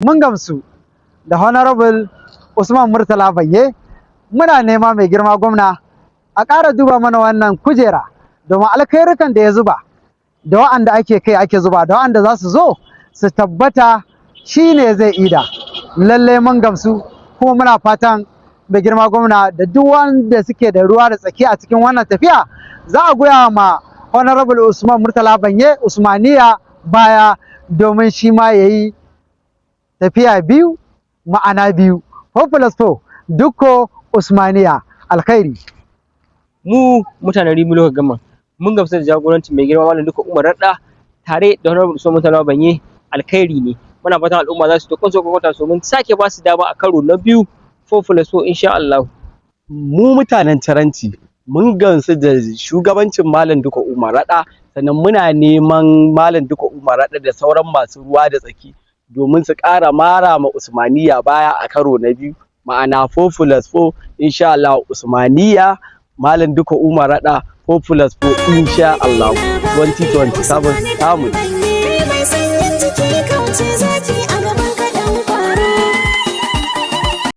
mun gamsu da Honorable Usman Murtala Banye. Muna nema mai girma gwamna a ƙara duba mana wannan kujera domin alkhairukan da ya zuba da wa'anda ake kai ake zuba da wa'anda za su zo su tabbata shi ne zai ida. Lalle mun gamsu kuma muna fatan mai girma gwamna da duk wanda suke da ruwa da tsaki a cikin wannan tafiya za a goya ma Honorable Usman Murtala Banye Usmaniya baya domin shi ma ya yi tafiya biyu ma'ana biyu. 4+4 dukko Usmaniya alkhairi. Mu mutanen Rimi Local Government mun gamsu da jagorancin mai girma Malam Dikko Umar Radda tare da Honorable Usman Murtala Banye alkhairi ne. Muna fatan al'umma za su to kansu kwakwata su mun sake ba su dama a karo na biyu 4+4 insha Allah. Mu mutanen Caranci mun gamsu da shugabancin Malam Dikko Umar Radda, sannan muna neman Malam Dikko Umar Radda da sauran masu ruwa da tsaki domin su ƙara mara ma Usmaniya baya a karo na biyu, ma'ana 4+4 insha Allah. Usmaniya Malam Dikko Umar Radda 4+4 insha Allah 2027 samun.